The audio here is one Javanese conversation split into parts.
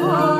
Oh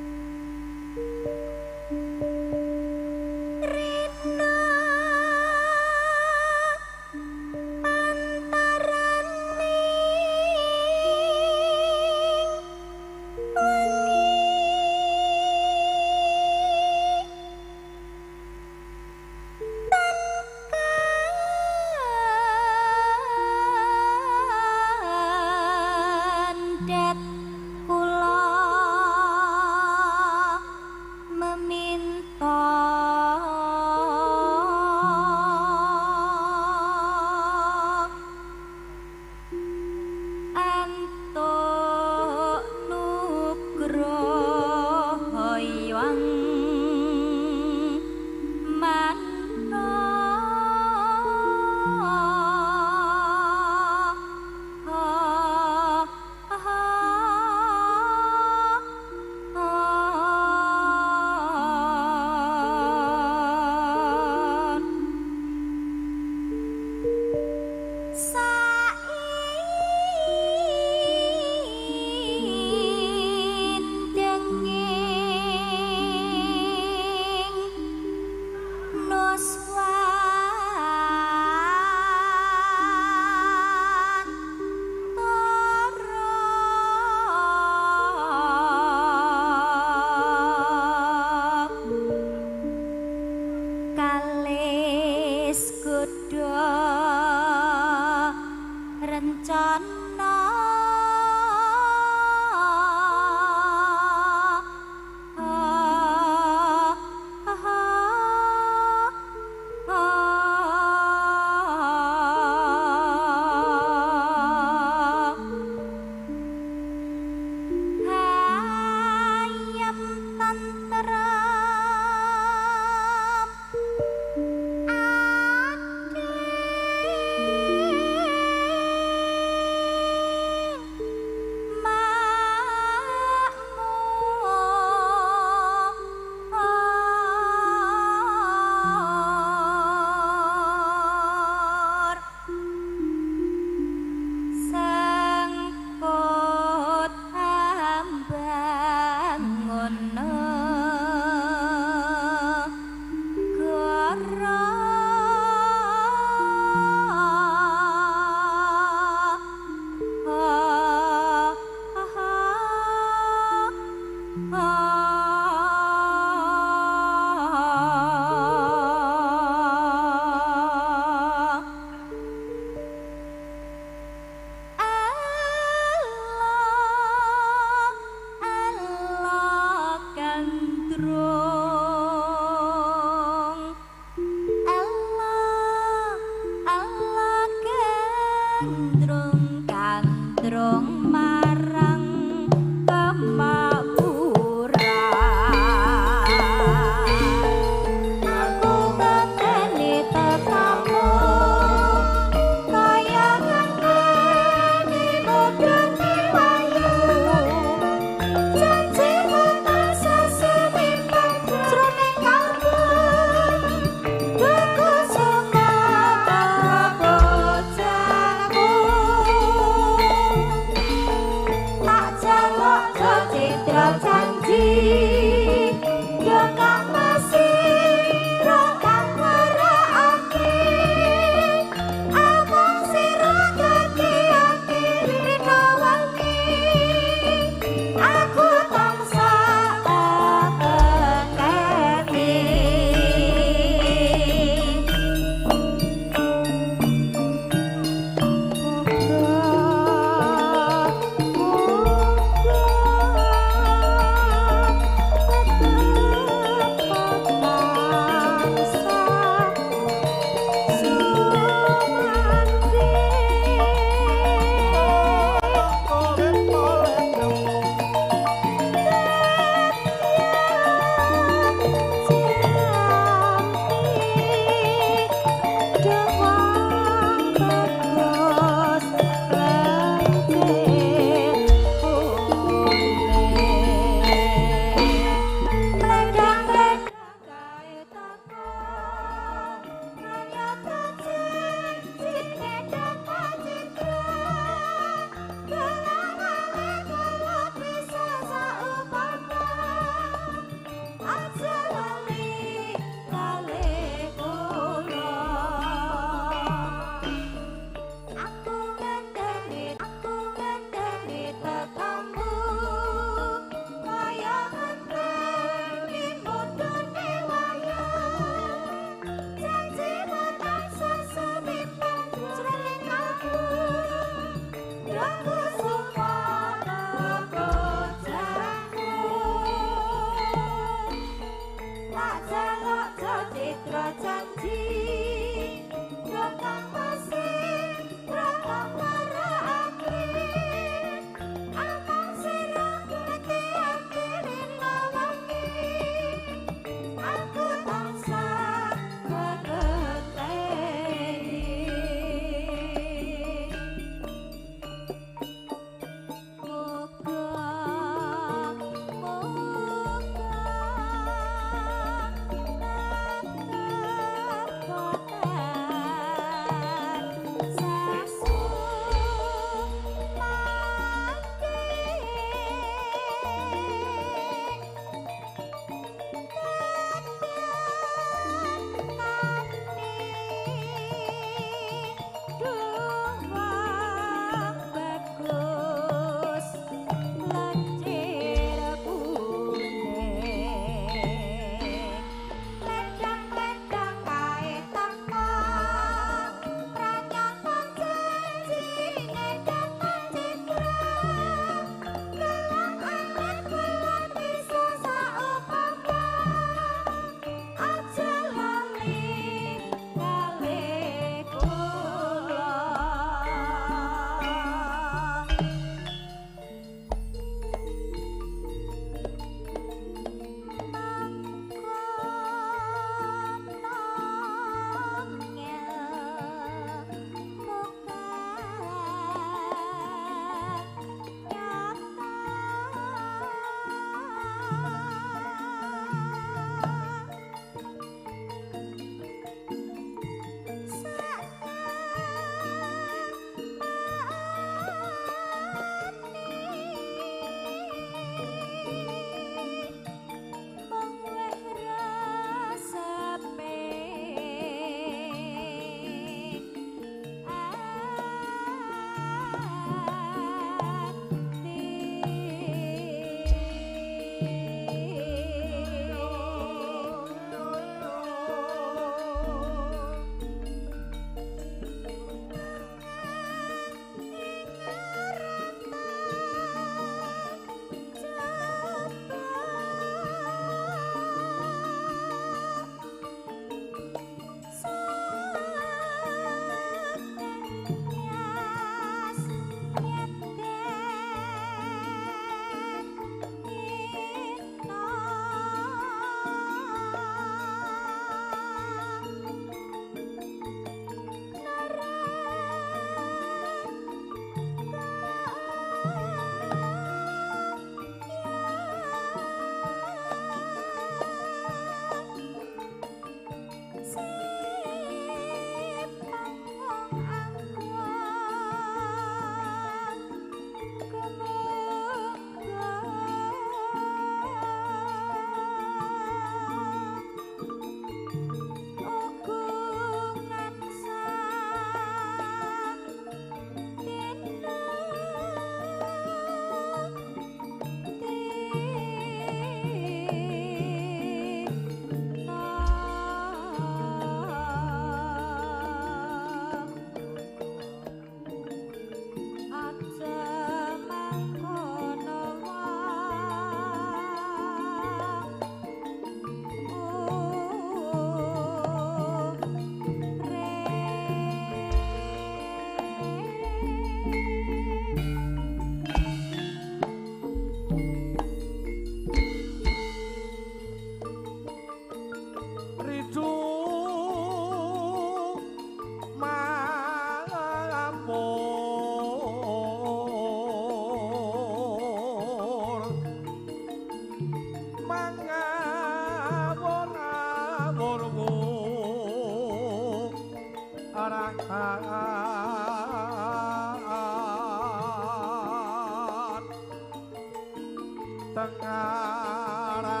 tengaraning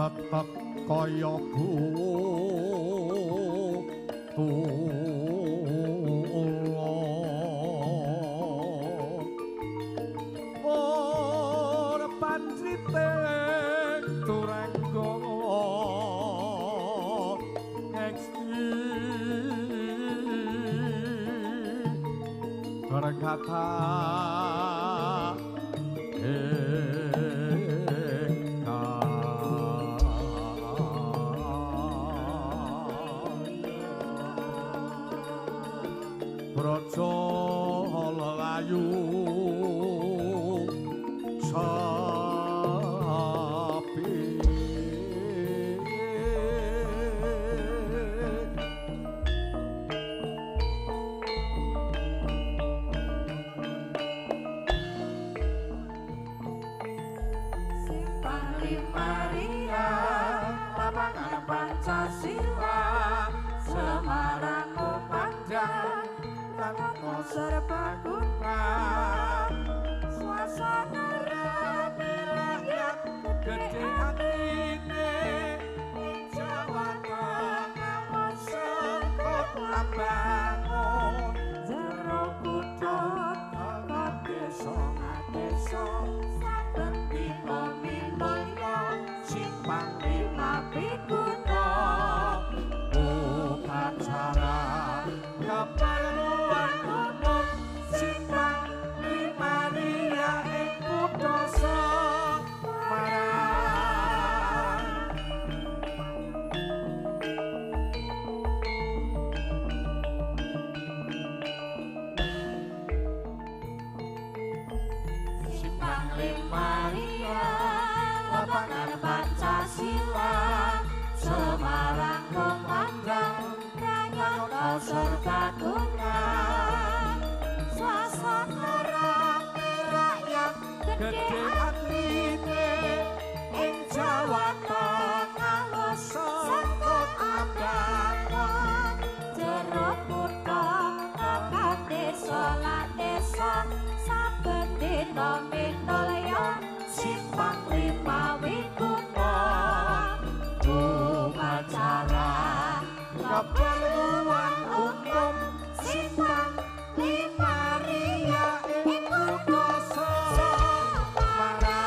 tetep kaya ora pancriteng turangga eksti berkata Praja Layu sapi Simpang Limaria lapangan Pancasila Semarang Kumandang Tanah serbaguna suasana rame rakyat gede atine Jawa Tengah sekot lambangun jero kutha tengah desa desa saben dina milaya simpang lima pituno upacara keperluan umum simpang Limaria ing kutha Semarang simpang Limaria lapangan Pancasila Semarang Kumandang Pranyata serbaguna suasana rame rakyat gede atine ing Jawa Tengah sengkut ambangun jero kutha tekan desa lan desa saben dina minulya simpang lima wiguna upacara keperluan umum simpang Limaria ing kutha Semarang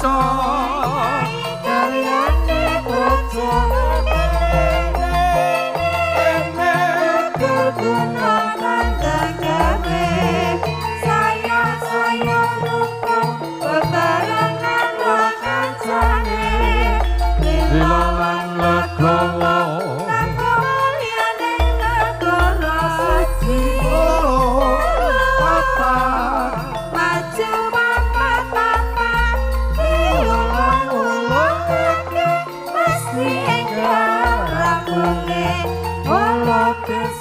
swasa karyane bojo guna kandhane saya rukun bebarengan kancane dilalang legowo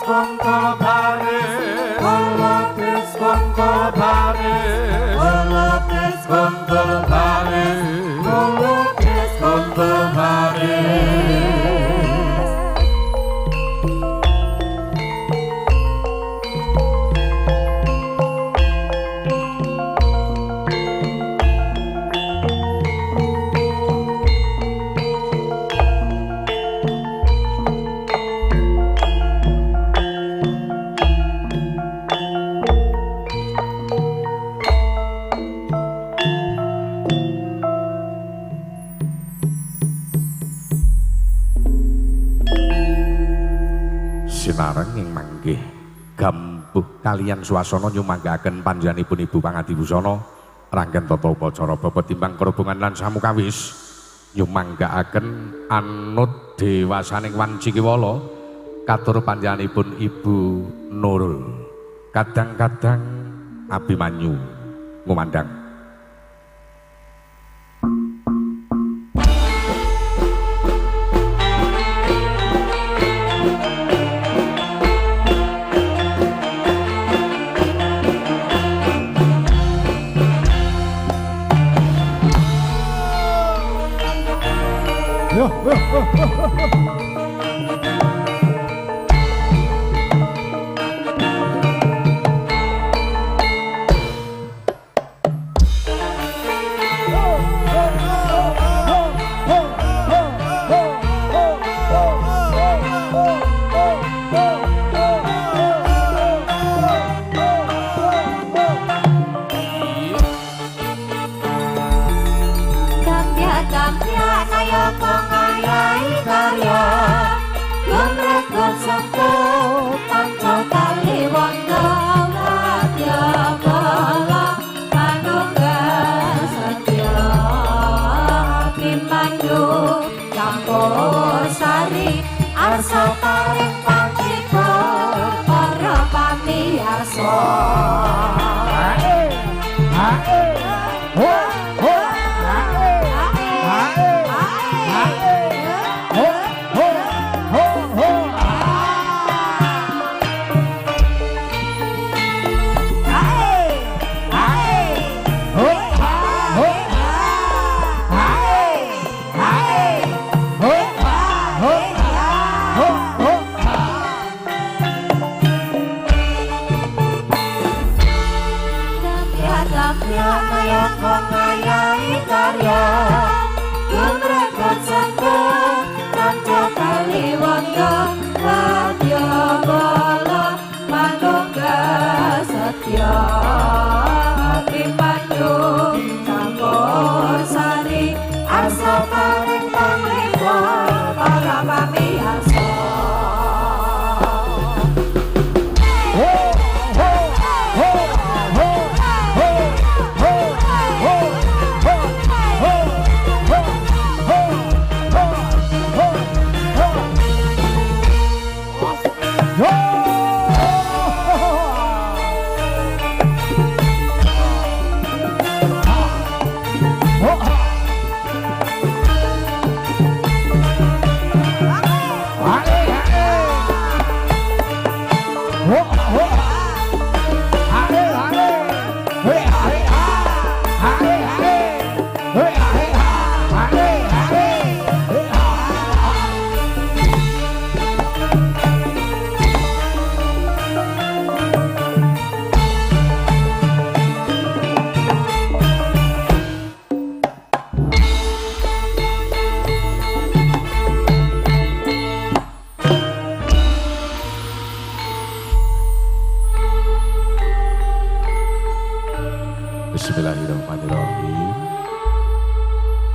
Konto bare, olopes konto bare, olopes konto bare, olopes konto bare. Sinareng ing manggih gambuh kalian swasana nyumanggaken panjenenganipun Ibu Pangadibusana rangken tata upacara bapa timbang kerubungan lan samukawis nyumanggaaken anut dewasaning wanci kiwala katur panjenenganipun Ibu Nurul kadang-kadang Abimanyu ngumandhang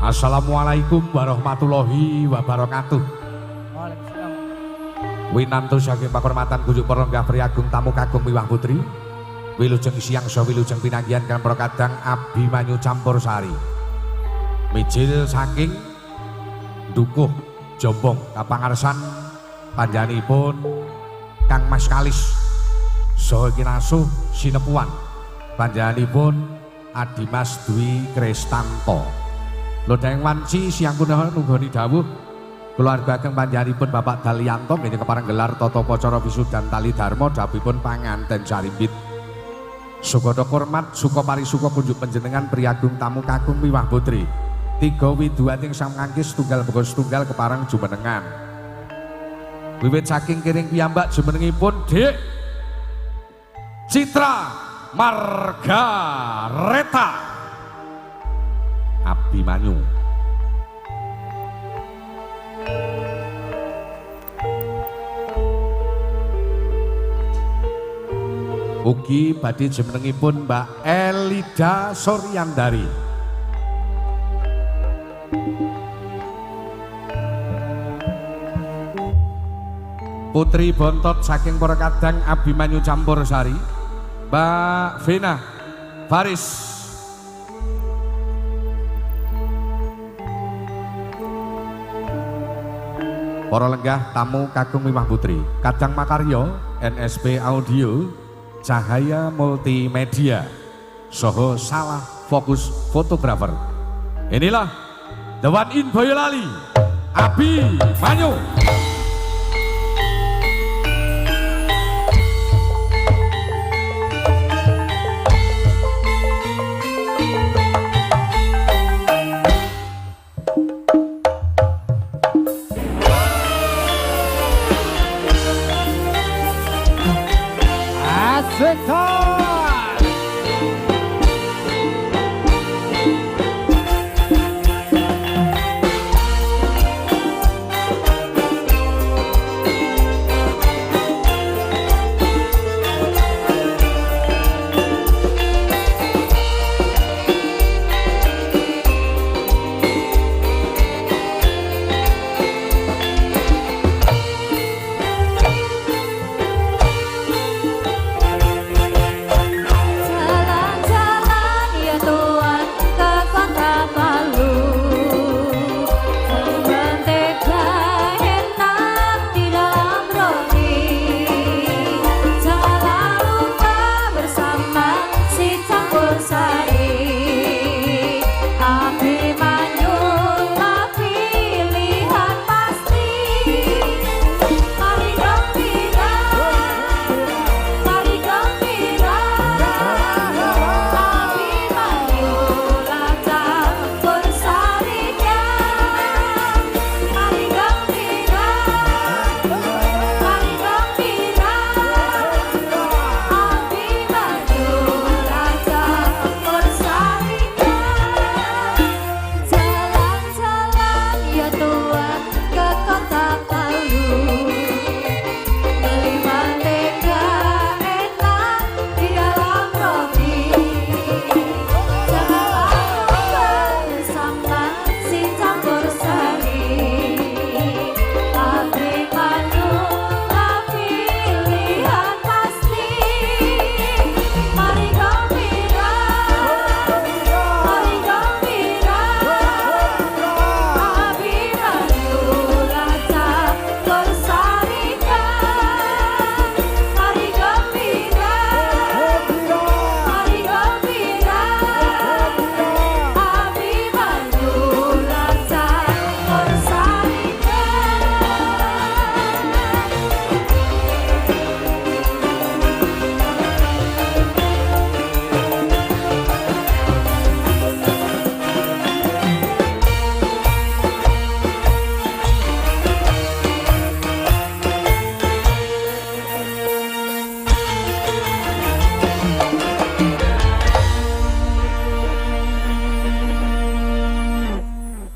Assalamualaikum warahmatullahi wabarakatuh. Waalaikumsalam. Winanto saking pakurmatan kujuk peronggah priagung tamu kagum miwah putri. Wilujeng siang so wilujeng pinanggihan kan prokadang Abimanyu campur sari. Mijil saking Dukuh Jombong kapangarsan panjanipun Kang Mas Kalis saha kinasuh sinepuan panjanipun Adimas Dwi Krestanto. Lodeng wanci siang punika nunggoni dawuh keluarga ageng panjenenganipun Bapak Dalyanto nggih kepareng gelar tata pacara wisudan tali dharma dawuhipun panganten sarimbit. Sukodo hormat suka parisuka kunjuk panjenengan priagung tamu kakung miwah putri. Tiga widuaning sang ngangkis tunggal bego tunggal kepareng jumenengan. Wiwit saking kiring piyambak jumenengipun Dik Citra Margareta Abimanyu. Ugi badhe jumenengipun Mbak Elida Suryandari. Putri bontot saking para kadang Abimanyu campur sari Mbak Vena Faris. Para lenggah tamu kagum miwah putri Kadang Makaryo NSP Audio Cahaya Multimedia Soho Salah Fokus Fotografer. Inilah The One in Boyolali Abimanyu.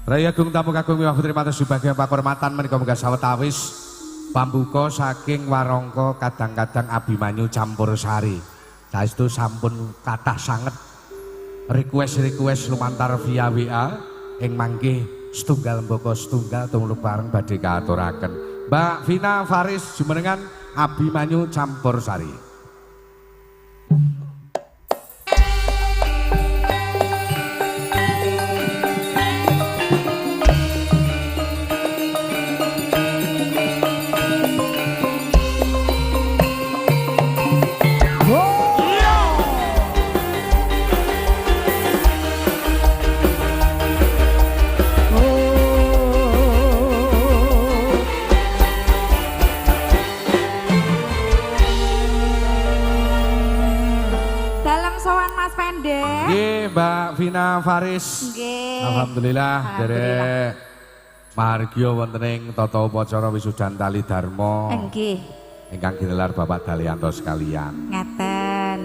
Raya Agung tamu kakung miwah putri matur subagya pakurmatan menika muga sawetawis pambuka saking warangka kadang-kadang Abimanyu campur sari. Saestu sampun kathah sanget request lumantar via WA ing mangke setunggal mbaka setunggal tumuluk bareng badhe kaaturaken. Mbak Vina Faris jumenengan Abimanyu Campursari. Mbak Vina Faris. Nggih. Alhamdulillah derek margya wonten ing tata upacara wisudan tali dharma. Nggih. Ingkang ginelar Bapak Dalyanto sekalian. Ngaten.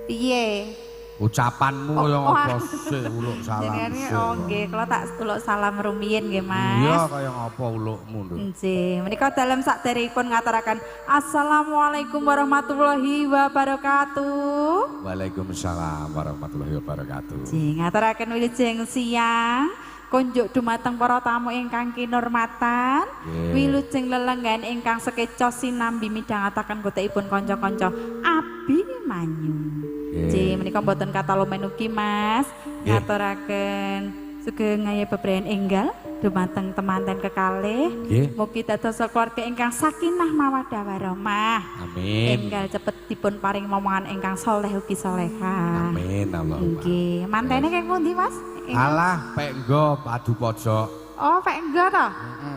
Piye? Ucapanmu kaya ngapa sih uluk salam. Oh nggih, kula tak uluk salam rumiyin nggih, Mas. Iya kaya ngapa ulukmu lho. Nggih, menika dalem sakderengipun ngaturaken Assalamualaikum warahmatullahi wabarakatuh. Waalaikumsalam warahmatullahi wabarakatuh. Nggih, ngaturaken wilujeng siang kunjuk dumateng para tamu ingkang kinurmatan. Wilujeng lelenggan ingkang sekeca sinambi midhangetaken gotekipun kanca-kanca Abimanyu. Nggih, menika mboten kata lumen ugi Mas. Ngaturaken sugeng ngaya bebrayan enggal dumateng temanten kekalih. Mugi dados keluarga ingkang sakinah mawaddah warahmah. Amin. Enggal cepet dipun paring momongan ingkang saleh ugi salehah. Amin Allahumma. Nggih, mantene keng pundi Mas? Alah pek nggo padu pojok. Oh, pek enggo to?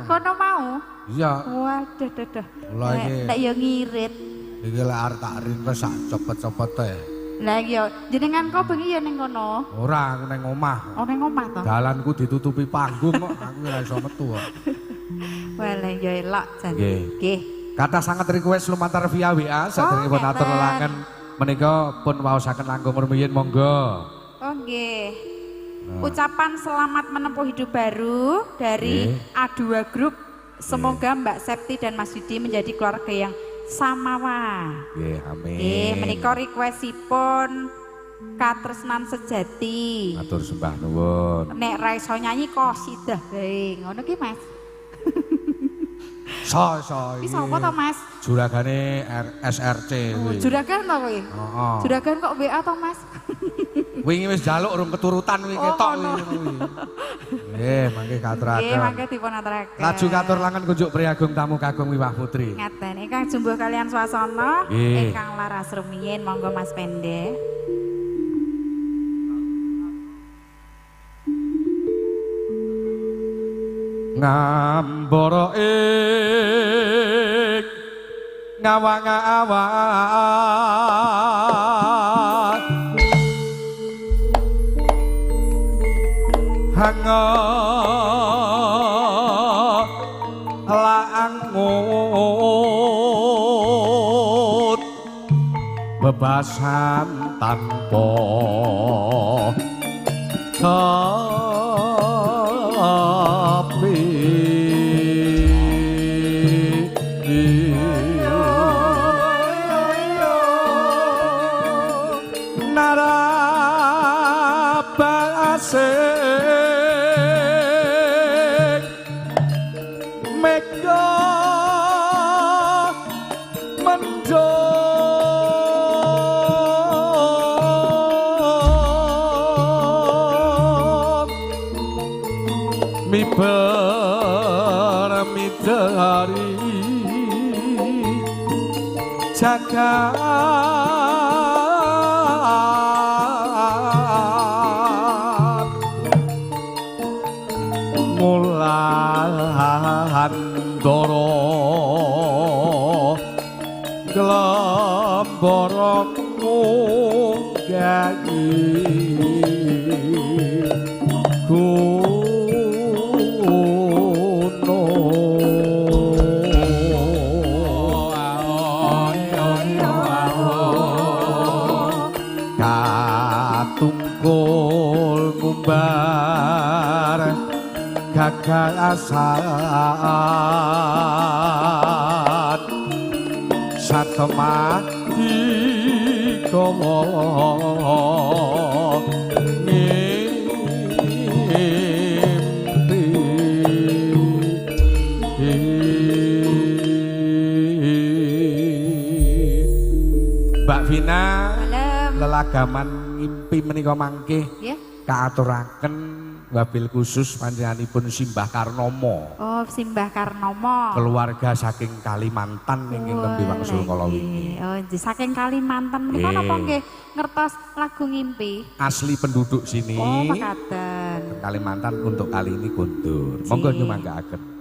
Kono mau? Iya. Waduh, duh. Lha iki Nek yo ngirit. iki lek arep tak rintes sak cepet-cepet e. Lah iya, jenengan kok bengi ya ning kono? Ora aku ning omah. Oh, ning omah to? Dalanku ditutupi panggung kok aku ora iso metu kok. Wala ya elok jan. Nggih. Kathah sanget request lumantar via WA saderengipun atur lelangan menika pun waosaken langkung rumiyin monggo. Oh nggih. Ucapan selamat menempuh hidup baru dari A2 Group. Semoga Mbak Septi dan Mas Yudi menjadi keluarga yang samawa. Nggih, amin. Nggih, menika requestipun Katresnan Sejati. Matur sembah nuwun. Nek ra iso nyanyi qasidah bae. Ngono ki, Mas. So. Iki sapa to, Mas? Juragane SRC kuwi. Juragan to kowe? Heeh. Juragan kok WA to, Mas? Wingi wis njaluk urung keturutan kuwi ketok kuwi. Nggih, mangke katuraken. Nggih, mangke dipun aturaken. Laju katur langan kunjuk priagung tamu kagum Wiwah Putri. Ngaten ingkang jumbuh kalian swasana ingkang laras rumiyin monggo Mas Pende. Ngambara ing ngawang-awang hanga laangut bebasan tanpa tapi narabasing mega mendong miber midari jagat mulan doro glemborokmu gayi katungkul ngumbar gagal asat satemati kowo Wina Malam. lelagaman ngimpi menika mangke Ya. kaaturaken wabil khusus panjenenganipun Simbah Karnomo. Oh, Simbah Karnomo. Keluarga saking Kalimantan ingkang nembe wangsul kala wingi. Oh, saking Kalimantan menika napa nggih ngertos lagu ngimpi? Asli penduduk sini. Oh, makaten. Kalimantan untuk kali ini kundur. Monggo nyumanggaaken.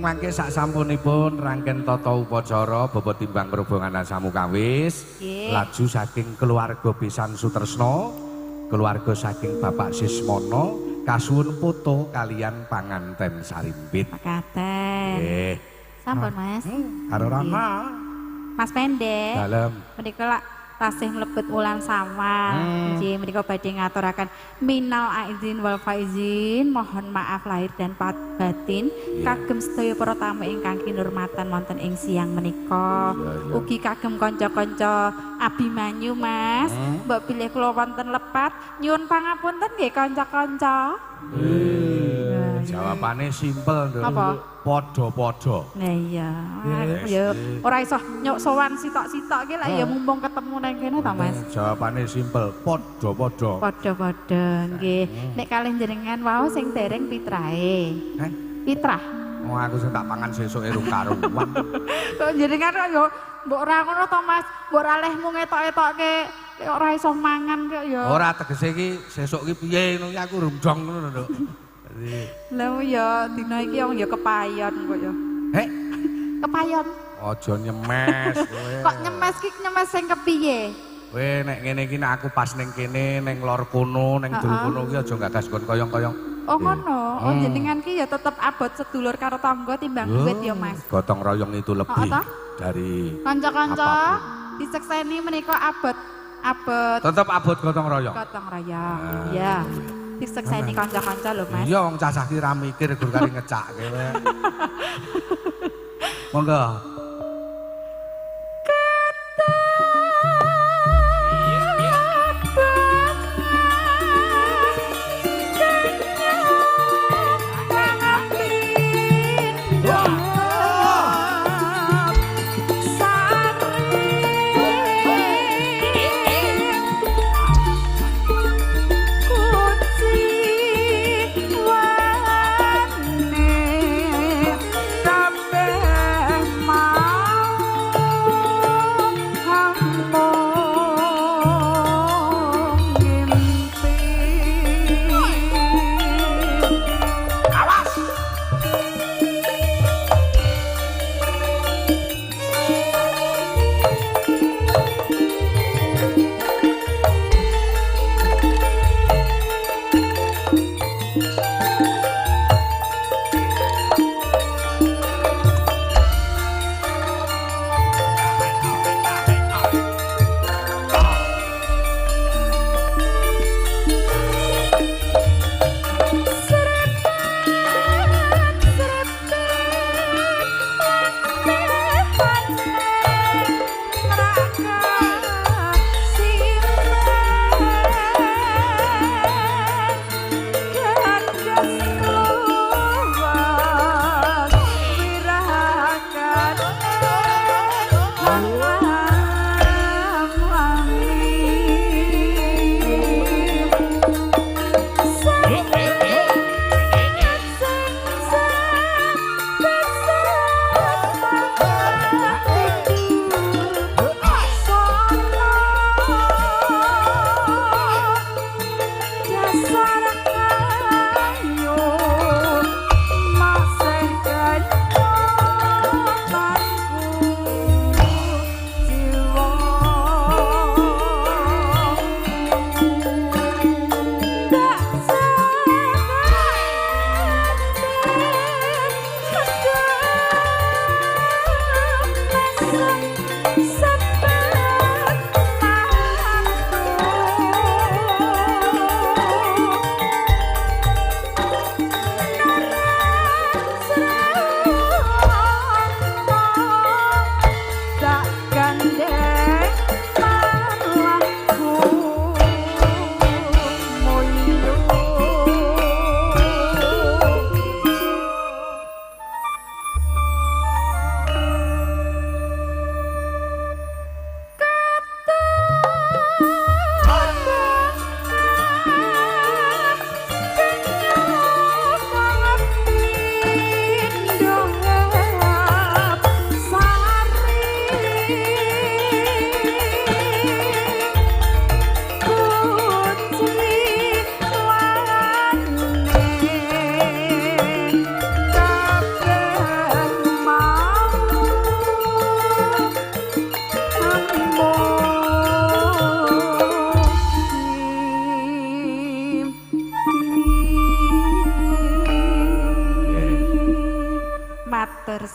Mangke sak sampunipun rangken tata upacara bobot timbang perhubungan samu kawis laju saking keluarga Besan Sutresna, keluarga saking Bapak Sismono kasuwun foto kalian panganten sarimpit. Makaten. Nggih. Sampun, Mas. Karo Rama. Mas Pendek. Dalem. Menika lak tasih mlebet wulan Sawal. Nggih, menika badhe ngaturaken minal aidin wal faizin, mohon maaf lahir dan batin kagem sedaya para tamu ingkang kinurmatan wonten ing siang menika. Ugi kagem kanca-kanca Abimanyu, Mas. Mbok bilih kula wonten lepat nyuwun pangapunten nggih kanca-kanca. Jawabane simpel lho. Apa? Padha-padha. Nah iya. Ya ora iso nyok sowan sitok-sitok iki lak ya mumpung ketemu nang kene ta, Mas. Jawabane simpel, padha-padha. Padha-padha nggih. Nek kalih jenengan wau sing dereng pitrahe. Pitrah. Oh aku sing tak pangan sesuke rung karuan. Kok jenengan kok ya mbok ora ngono to, Mas. Mbok ora lehmu ngetok-etokke ora iso mangan kok ya. Ora tegese iki sesuk iki piye ngono aku rumdong ngono lho. Lha ya dina iki wong ya kepayon kok ya. Hek, Kepayon. aja nyemes kowe. Kok nyemes sing kepiye? Kowe nek ngene iki nek aku pas ning kene ning lor kono ning dul kono iki aja gagas kon koyong-koyong. Oh ngono. Oh jenengan ki ya tetep abot sedulur karo tangga timbang duit ya, Mas. Gotong royong itu lebih dari kanca-kanca disekseni menika abot tetep abot gotong royong. gotong royong. Iya. Disekseni kanca-kanca lho, Mas. Iya wong cacah ki ra mikir gur kari ngecakke kowe. Monggo. Kabeh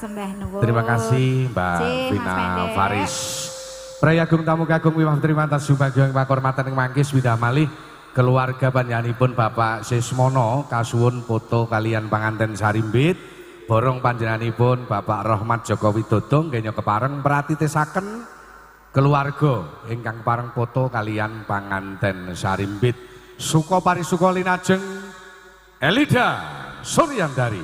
sembah nuwun. Terima kasih Mbak Cih, Mas Vina Pendek. Faris. Prayagung tamu kagum Wiwah terima atas subagio pakurmatan ing mangkis widah malih keluarga panjenenganipun Bapak Sismono kasuwun foto kalian panganten sarimbit borong panjenenganipun Bapak Rahmat Joko Widodo nggih kepareng pratitesaken keluarga ingkang pareng foto kalian panganten sarimbit suka parisuka linajeng Elida Suryandari.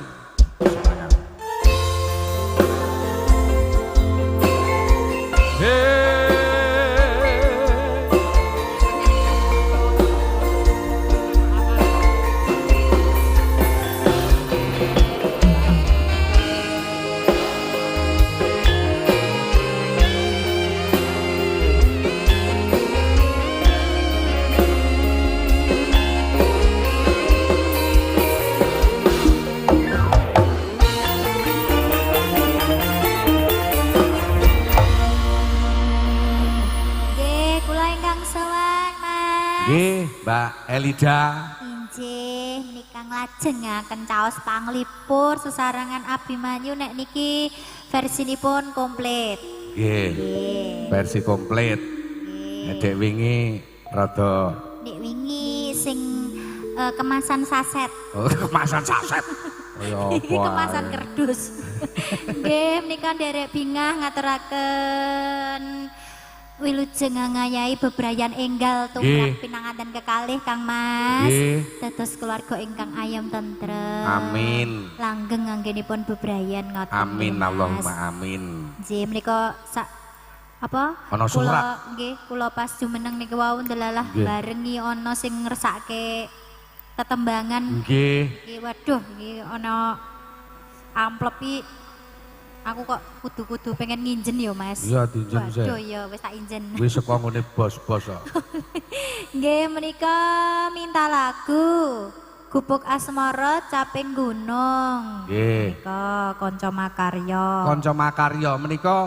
Nggih, Mbak Elida. Injih, nikang lajengaken caos panglipur sesarengan Abimanyu nek niki versinipun komplit. Nggih. Versi komplit. Dek wingi rada Nek wingi sing kemasan saset. oh, kemasan saset. Kaya apa? Iki kemasan kerdus. Nggih, menika nderek bingah ngaturaken wilujeng ngayai bebrayan enggal tumrap pinanganten kekalih Kang Mas. Dados keluarga ingkang ayam tentrem. Amin. Langgeng anggenipun bebrayan ngoten. Amin Mas. Allahumma amin. Nggih menika apa? Ana surat. Nggih, kula pas jumeneng niku wau ndelalah barengi ana sing ngersake tetembangan. Nggih. Nggih, waduh iki ana amplop iki aku kok kudu-kudu pengen nginjen ya Mas. Iya dinjen sih. Waduh ya wis tak injen. Wis saka ngene bos-bos kok. Nggih menika minta lagu Gubuk Asmara Caping Gunung. Nggih. Menika kanca makarya. Kanca makarya menika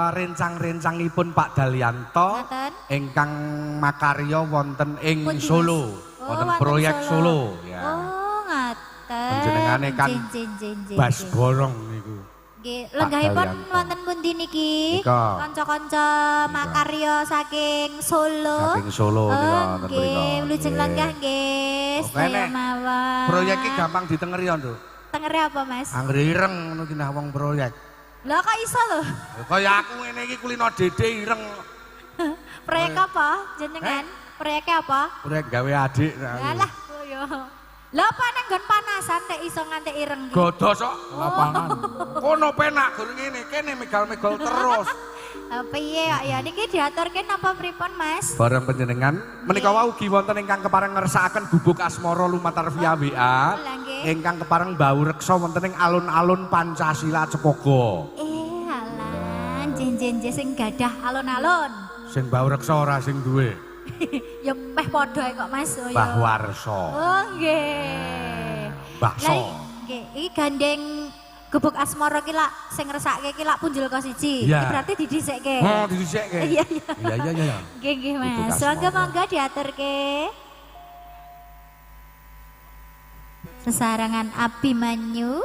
rencang-rencangipun Pak Dalyanto Ngoten? ingkang makarya wonten ing Pundi, Mas? Solo. Oh, Wonten wonten proyek Solo ya. Oh, ngaten. Panjenengane kan Jin. Bas Borong niku. Nggih, lenggahipun Dalyanto. wonten pundi niki? Nika. Kanca-kanca makarya saking Solo. Saking Solo nika wonten mriku. Nggih, wilujeng Nggih. lenggah nggih. Oke, Sedaya Nek. mawon. Proyek iki gampang ditengeri ya, Nduk. Tengere apa, Mas? Anggere ireng ngono ki nah wong proyek. Lah kok iso lho? Kaya aku ngene iki kulino dede ireng. Proyek apa jenengan? Proyeknya apa? Proyek gawe adik. Alah, koyo. Lah apa nang nggon panasan tek iso nganti ireng iki? Godos kok lapangan. Kono penak gur ngene, kene megal-megal terus. Piye kok ya niki diaturke napa pripun, Mas? Bareng panjenengan menika wau ugi wonten ingkang kepareng ngersakaken Gubuk Asmara lumantar via WA. Lah, nggih. Ingkang kepareng bau reksa wonten ing alun-alun Pancasila Cepogo. Alah, jen sing gadah alun-alun. Sing bau reksa ora sing duwe. Ya meh padha kok, Mas. Oh, ya. Bahwarso. Oh, nggih. Bakso. Lah, nggih, iki gandeng Gubuk Asmara ki lak sing ngresake ki lak punjul ko siji. Iya. Iki berarti didhisikke. Oh, didhisikke. Iya. Iya. Nggih, Gubuk Mas. Asmara. Monggo diaturke. Sesarangan Abimanyu.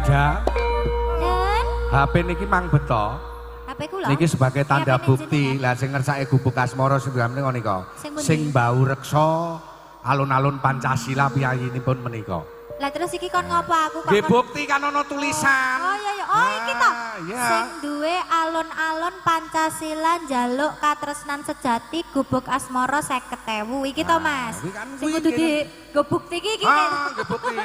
Farida, Dan HP niki mang beto. HP ku lho. Niki sebagai tanda HP bukti. jenengan. Lah sing ngersake gubuk asmara sing niki nika. Sing pundi? Sing mbau reksa alun-alun Pancasila piyayinipun menika. Lah terus iki kon ngopo aku kok Nggih kon- bukti kan ana tulisan. Oh iya iya. Oh iki to. iya. Sing duwe alun-alun Pancasila njaluk katresnan sejati gubuk asmara 50.000 iki to Mas. kuwi kan Sing kuwi kudu kene. di go bukti iki Ah, nggih bukti.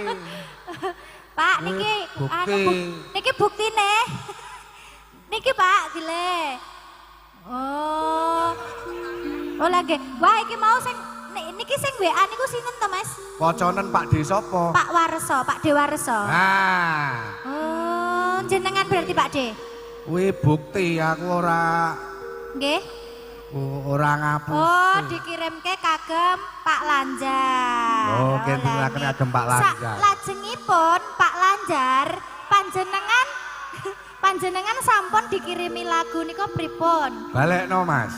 Pak niki bukti. niki buktine. Niki Pak dile. Oh. Oh lagi. Wah iki mau sing niki sing WA niku sinten to Mas? Koconen Pak D sapa? Pak Warso, Pak Dewarso. Ah, Oh, jenengan berarti Pak D. kuwi bukti aku ora Nggih. ngapus. Oh, dikirimke kagem Pak Lanjar. Oh, kirimake kagem Pak Lanjar. Lajengipun Pak Lanjar panjenengan panjenengan sampun dikirimi lagu niku pripun? Balekno, Mas.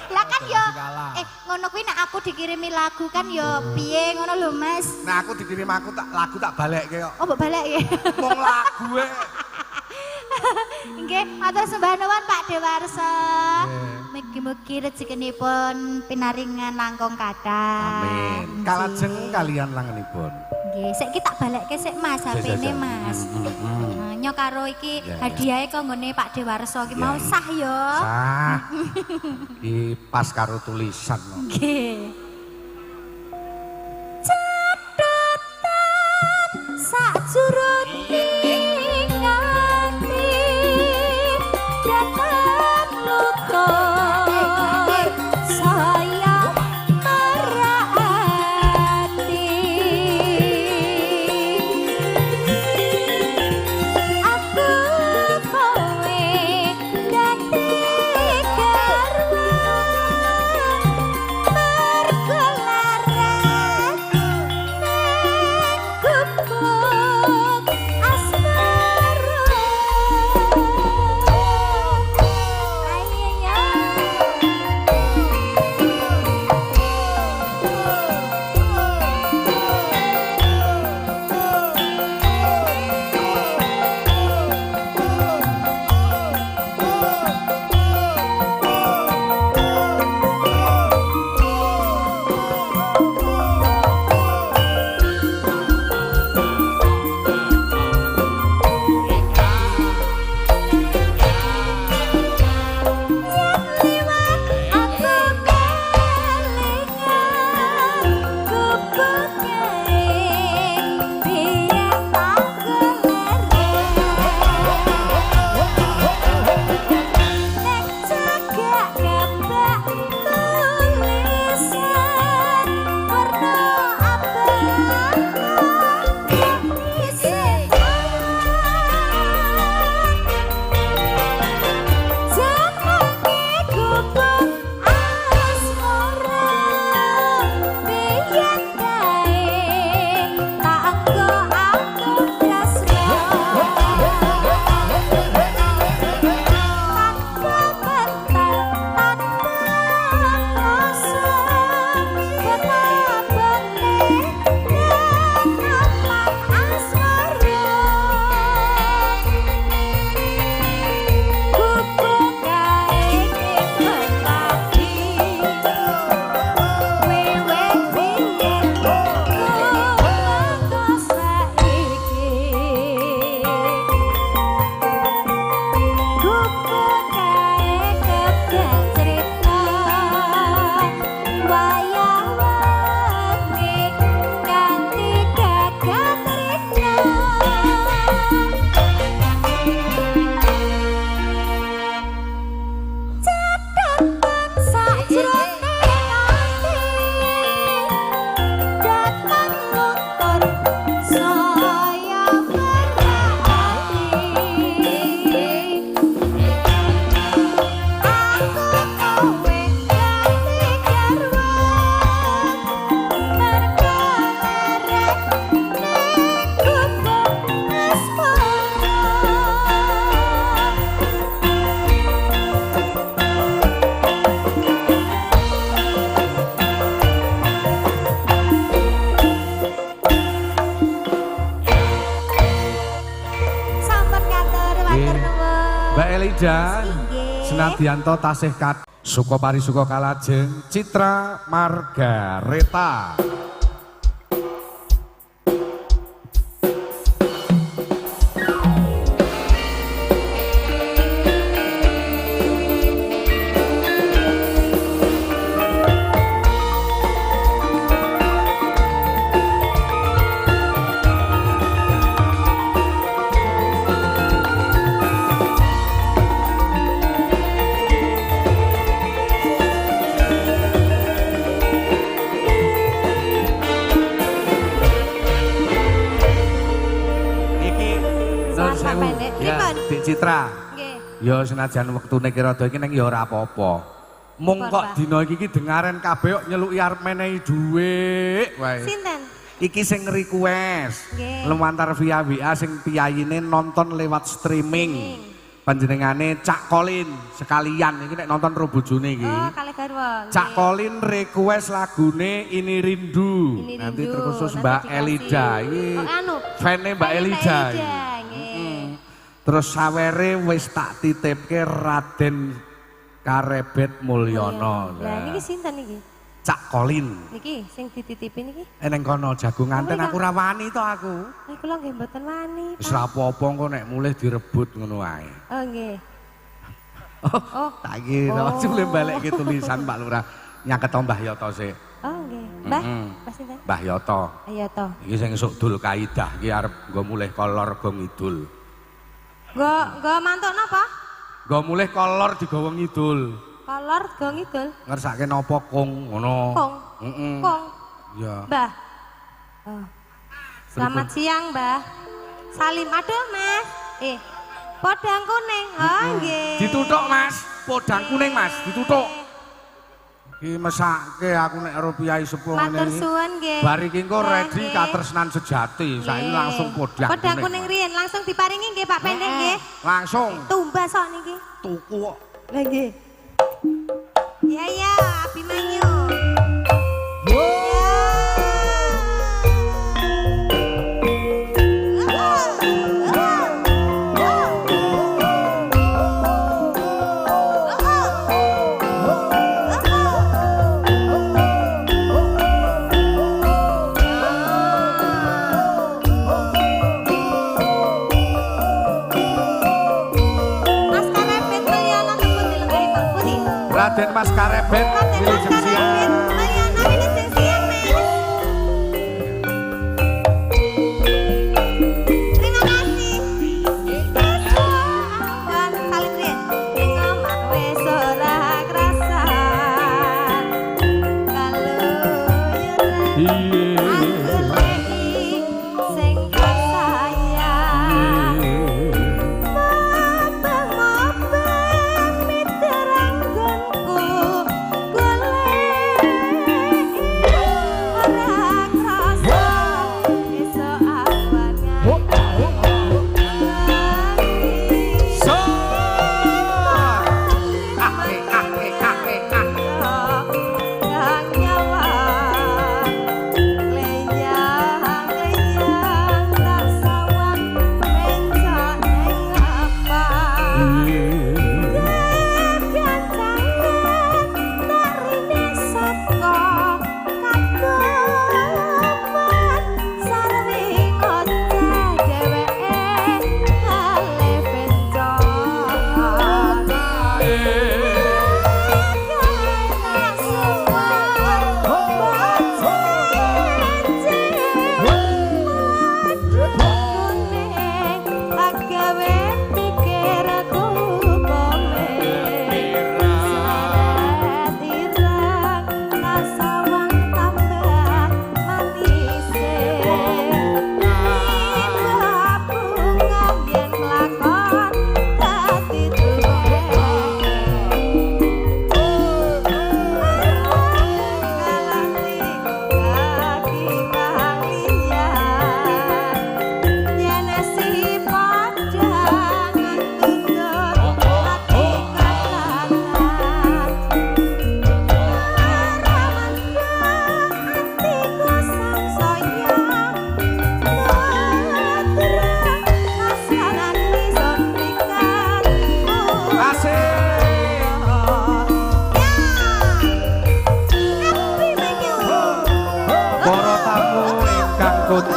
Lah kan yo ngono kuwi nek aku dikirimi lagu kan yo piye ngono lho Mas. Nah, aku dikirim aku lagu tak balekke kok. Oh, mbok balik ya. Wong lagu e. Nggih, matur sembah nuwun Pak Dewarso. Nggih. Mugi-mugi rezekinipun pinaringan langkung kathah. Amin. Kalajeng kalian langenipun. Nggih, saiki tak balekke sik Mas HP-ne Mas. Nyo karo iki Ya, ya. hadiahe kanggone Pak Dewarso iki Ya, mau ya. sah yo. Sah. Di pas karo tulisan. No. Nggih. Catetan sajroning ati datang lutur saya merati aku kowe dadi garwa mergo Mbak Elida Inggih. senadyanto tasih Sukopari Suko Kalajeng Citra Margareta. Dik Citra. Nggih. Ya senajan wektune ki rada iki ning ya ora apa-apa. Mung kok dina iki dengaren kabeh kok nyeluki arep menehi dhuwit wae. Sinten? Iki sing request. Nggih. Lumantar via WA sing piyayine nonton lewat streaming. Panjenengane Cak Kolin sekalian iki nek nonton ro bojone iki. Oh, kalih garwa. Cak Kolin request lagune Ini Rindu. Ini Nanti Rindu. terkhusus Nanti Mbak dikasih. Elida. Iki Oh, anu. fane Mbak Elida. Nggih. Terus sawere wis tak titipke Raden Karebet Mulyono. Lah niki sinten niki? Cak Kolin. Niki sing dititipi niki. Eneng kono jagung nganten aku ora wani to aku. Niku lho nggih mboten wani. Wis ora apa-apa engko nek mulih direbut ngono wae. Oh nggih. Oh, tak kira jule balekke tulisan Pak Lurah. Nyaket Mbah Yoto sik. Oh nggih. Mbah, Mbah sinten? Mbah Yoto. Ayo to. Iki sing esuk dul kaidah iki arep nggo mulih kolor go ngidul. Nggo mantuk napa? Nggo mulih kolor digawa ngidul. Kolor go ngidul. Ngersake napa kong ngono. Kong. Heeh. Kong. Iya. Mbah. Oh. Selamat siang, Mbah. Salim aduh, Mas. Podang kuning. Oh, nggih. Dituthuk, Mas. Podang kuning, Mas. Dituthuk. Iki mesake aku nek karo piyai sepuh ngene Matur iki. suwun nggih. Bar iki engko Lah, ready nggih. katresnan sejati. Saiki Nggih. langsung podang kuning. Podang kuning riyen langsung diparingi nggih, Pak Pendek nggih. Langsung Tumbas kok niki. tuku kok. Lah nggih. Ya ya, Abimanyu. Mas Karebet Mulyono tepun dilenggaripun pundi? Raden Mas Karebet Raden Mas Wilujeng Karebet Siang. Mulyono Wilujeng Siang, Mas. Terima kasih. Awan salim riyen. Ing omah wis ora krasa. Kaluyuran aku lagi sing sayang. Mabang-mabang miterang gonku golek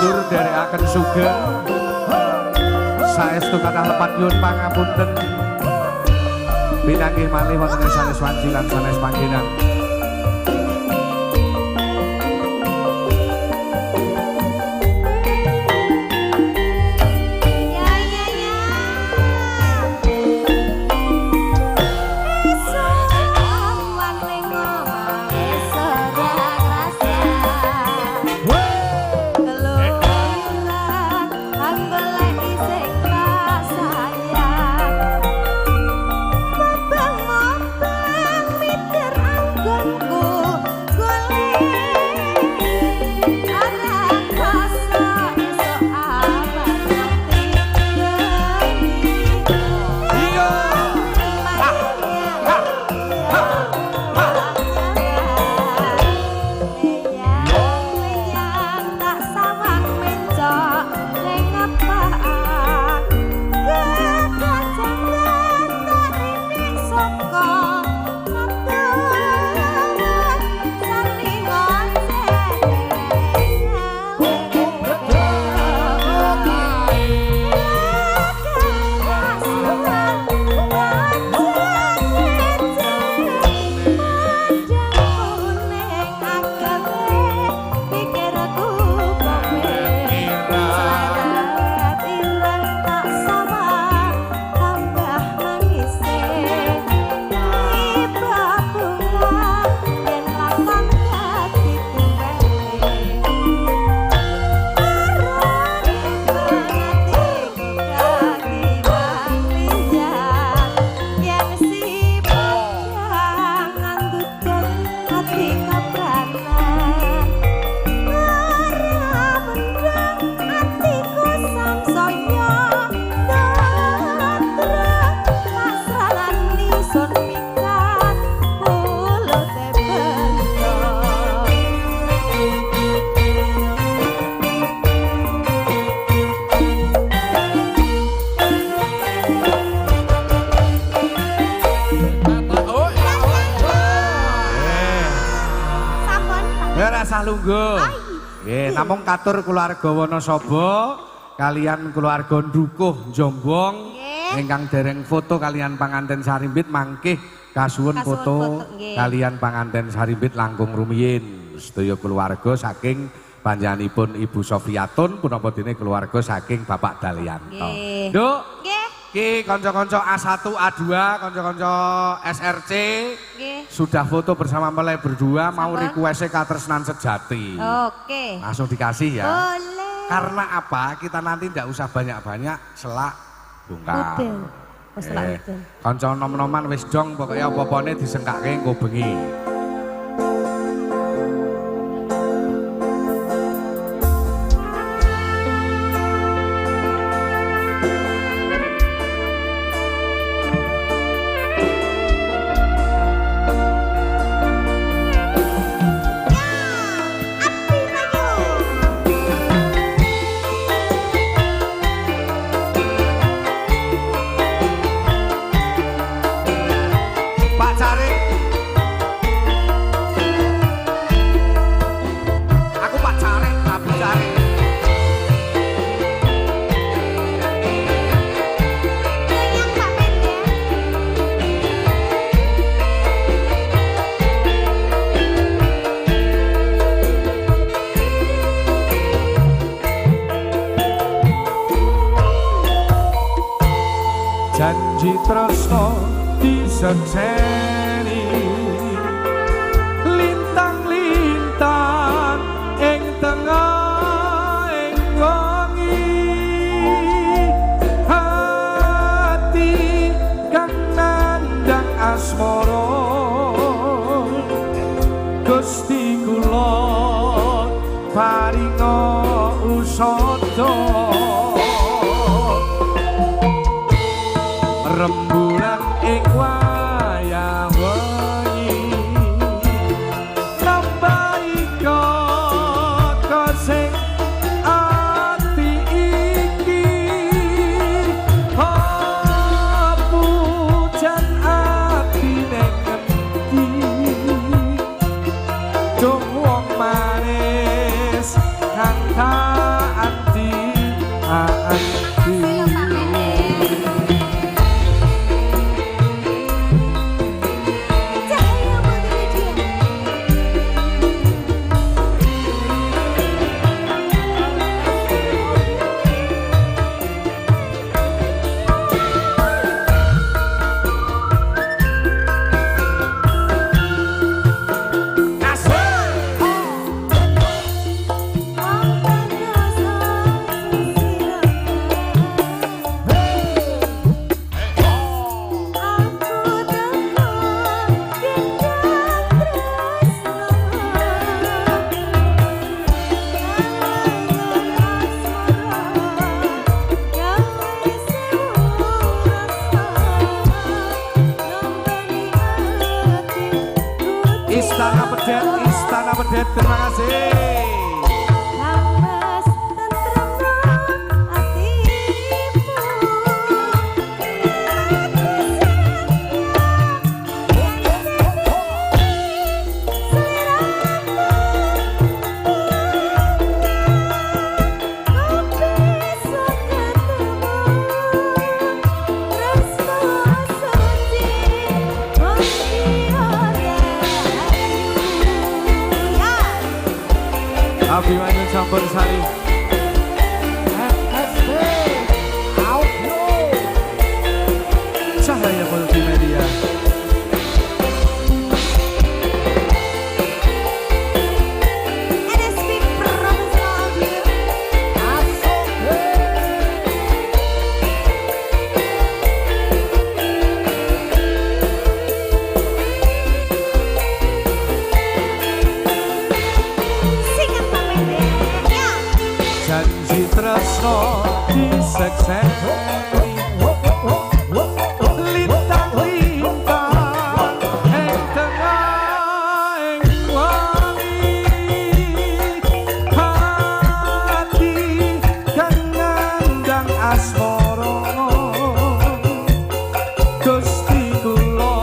kondur derekaken sugeng saestu kathah lepat nyuwun pangapunten pinanggih malih wonten ing sanes wanci lan sanes panggenan. Rasa lungguh. Nggih, namung katur keluarga Wonosobo kalian keluarga Ndukuh Jombong ingkang dereng foto kalian panganten Sarimbit mangkih kasuwun foto kalian panganten Sarimbit langkung rumiyin. Sedaya keluarga saking panjenenganipun Ibu Sofiatun punapa dene keluarga saking Bapak Dalyanto. Nduk. Nggih. Ki kanca-kanca A1, A2, kanca-kanca SRC sudah foto bersama mulai berdua mau request katresnan sejati. Oke. Langsung dikasih ya. Boleh. Karena apa? Kita nanti tidak usah banyak-banyak selak bungkal. Kanca nom-noman wis dong pokoknya apa-apane disengkake engko bengi. Janji tresno disekseni lintang-lintang ing tengah ing wengi hati kang nandang asmara Gusti kula paringa usada rembulan ing wayah wengi nambahi kok sing ati iki pujan ati ning ngendi dong wong manis kang tak terima kasih. Lames tentrem atimu Abimanyu campur sari. Cahaya Multimedia. Janji tresno disekseni lintang-lintang ing tengah ing wangi hati kang ngandang asmara Gusti kula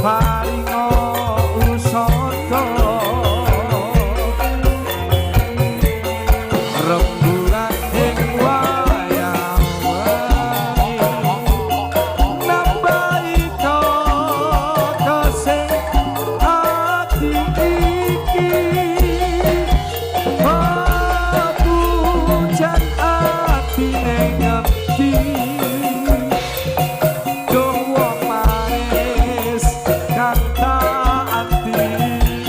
paringa usada rembulan ing wayang wengi nambahi kasih ati iki pujan atine ngerti duh wong manis kang tak anti-anti.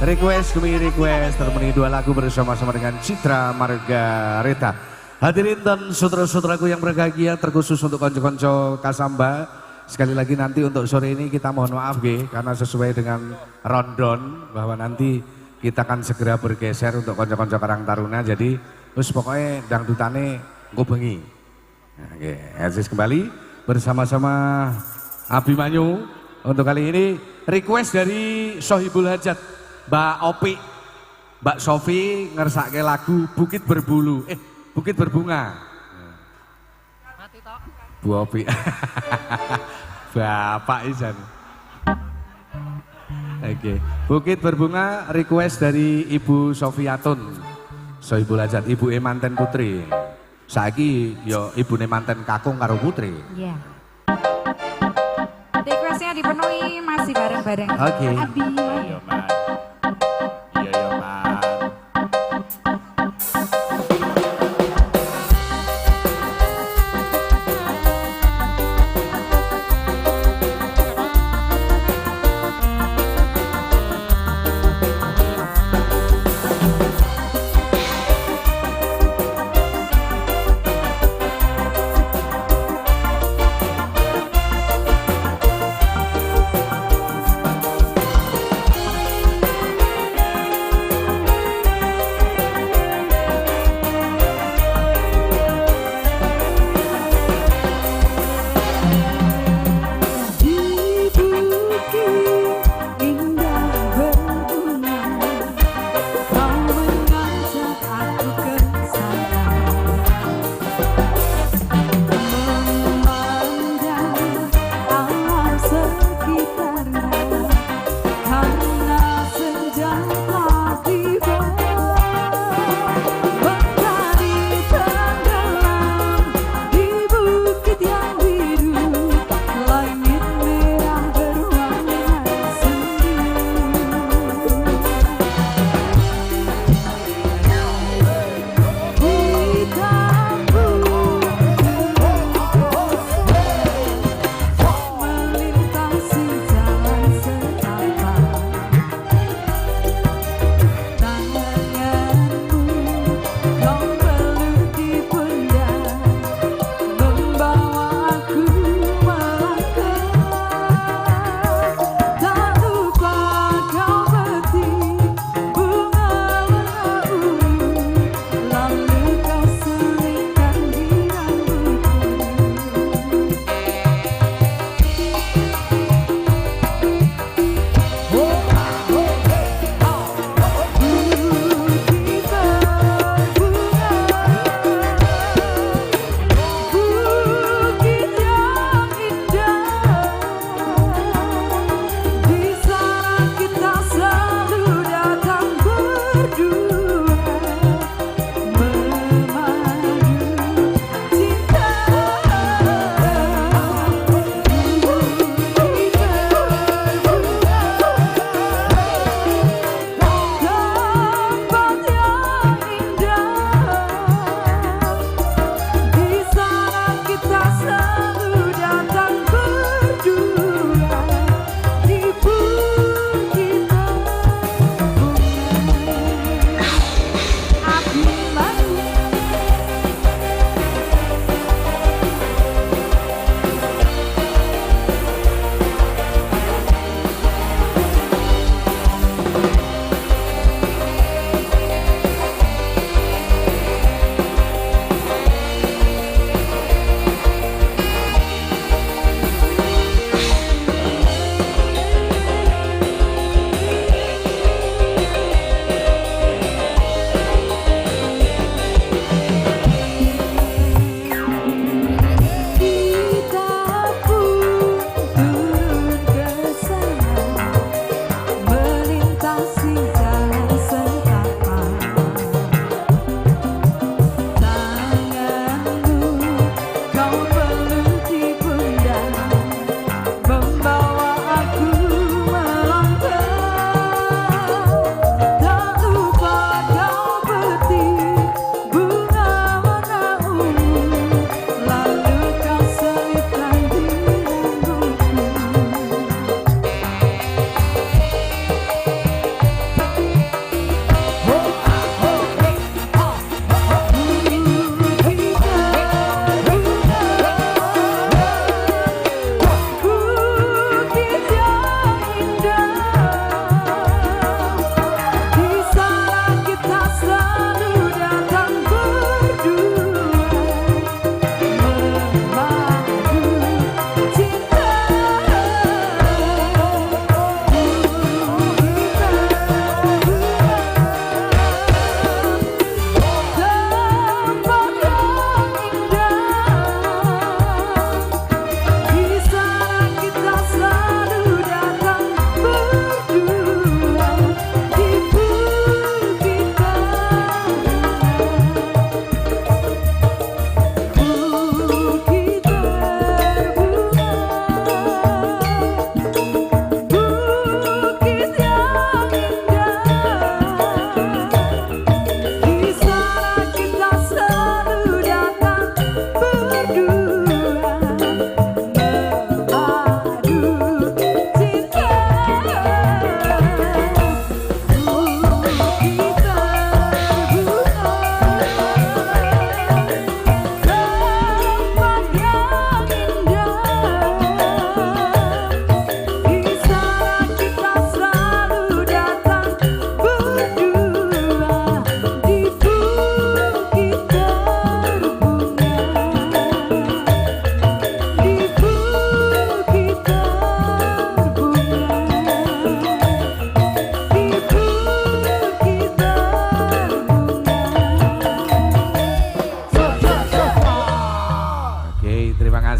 Request demi request terpenuhi dua lagu bersama-sama dengan Citra Margareta. Hadirin dan saudara-saudaraku yang berbahagia, terkhusus untuk konco-konco Kasamba. Sekali lagi nanti untuk sore ini kita mohon maaf karena sesuai dengan rundown bahwa nanti kita akan segera bergeser untuk konco-konco Karang Taruna. Jadi terus pokoknya dangdutane engko bengi. Nah, Aziz kembali bersama-sama Abimanyu untuk kali ini request dari Sohibul Hajat. Mbak Opi, Mbak Sofi ngersake lagu Bukit Berbulu, Bukit Berbunga. Mati tok. Bu Opi. Bapak Izan. Oke. Bukit Berbunga request dari Ibu Sofiatun. Sohibul Hajat, Ibu manten putri. Saiki yo ibune manten kakung karo putri. Iya. Requestnya dipenuhi masih bareng-bareng. Oke. Abi. Iya, Mas.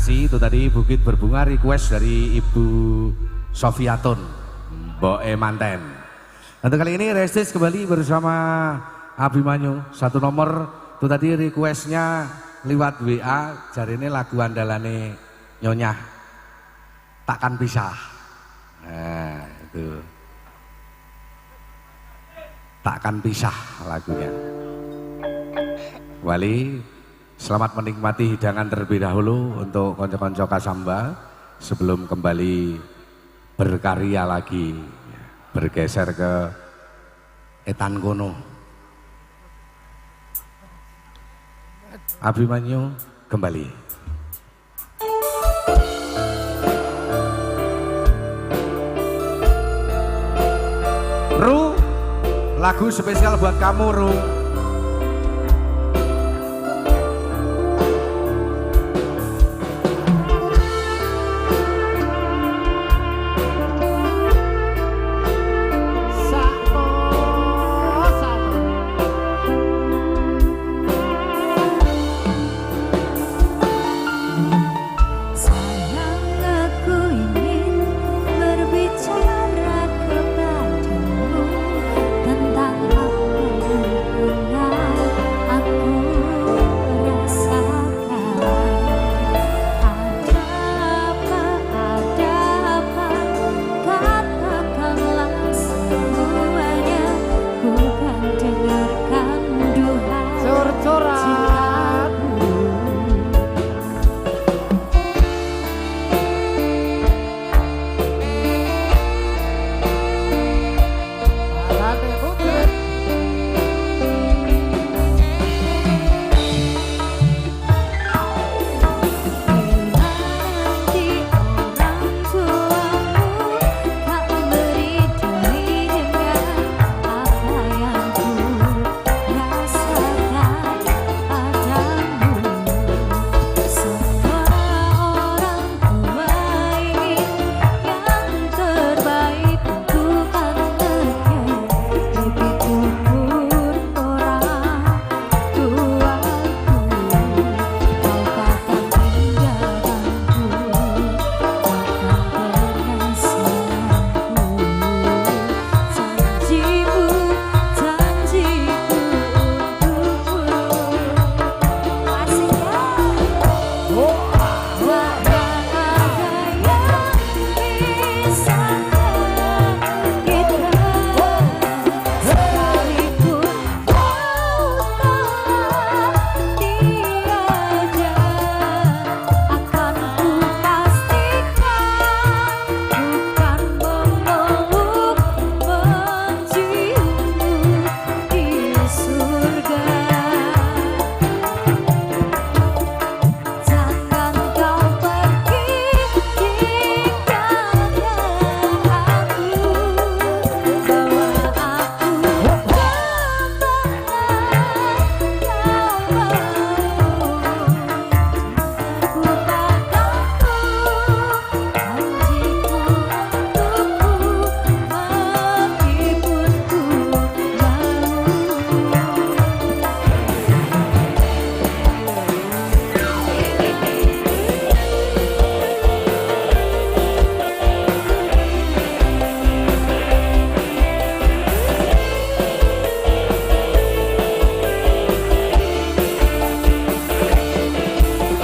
kasih, itu tadi Bukit Berbunga request dari Ibu Sofiatun Mbok Manten. Untuk kali ini Restis kembali bersama Abimanyu. Satu nomor itu tadi requestnya lewat WA, jari ini lagu andalane Nyonya Takkan Pisah. Nah itu Takkan Pisah lagunya. Wali, selamat menikmati hidangan terlebih dahulu untuk konco-konco Kasamba sebelum kembali berkarya lagi, bergeser ke Etan Kono. Abimanyu kembali. Ru, lagu spesial buat kamu, Ru.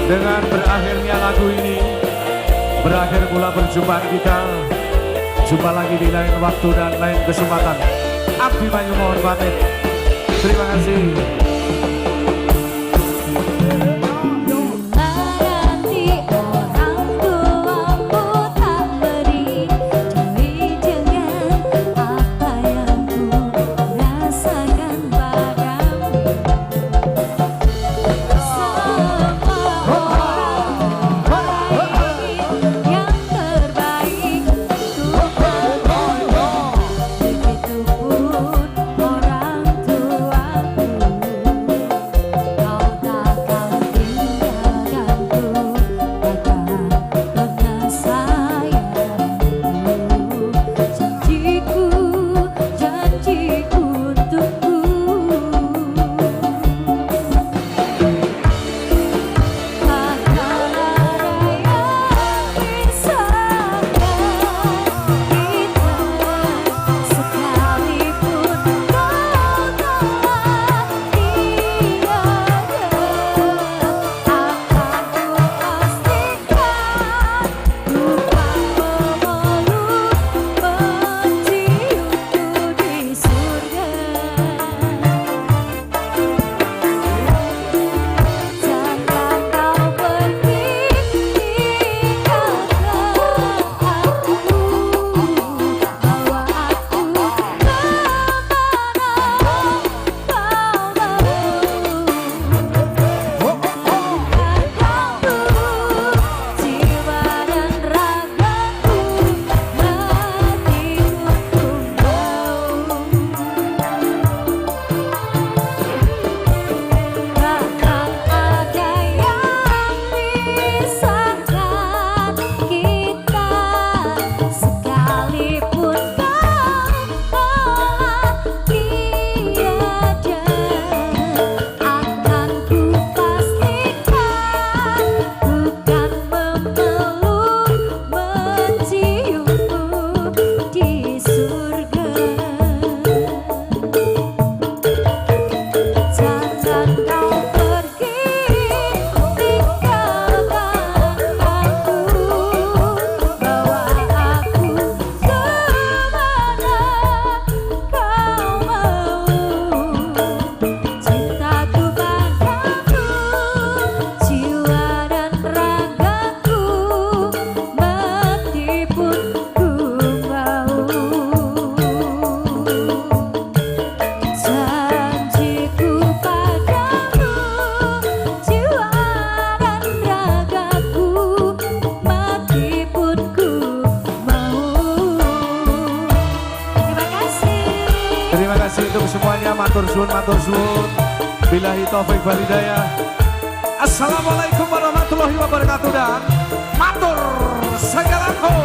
Dengan berakhirnya lagu ini, berakhir pula perjumpaan kita. Jumpa lagi di lain waktu dan lain kesempatan. Abimanyu mohon pamit. Terima kasih. semuanya matur suwun billahi taufik wal hidayah. Assalamualaikum warahmatullahi wabarakatuh dan matur segalaku.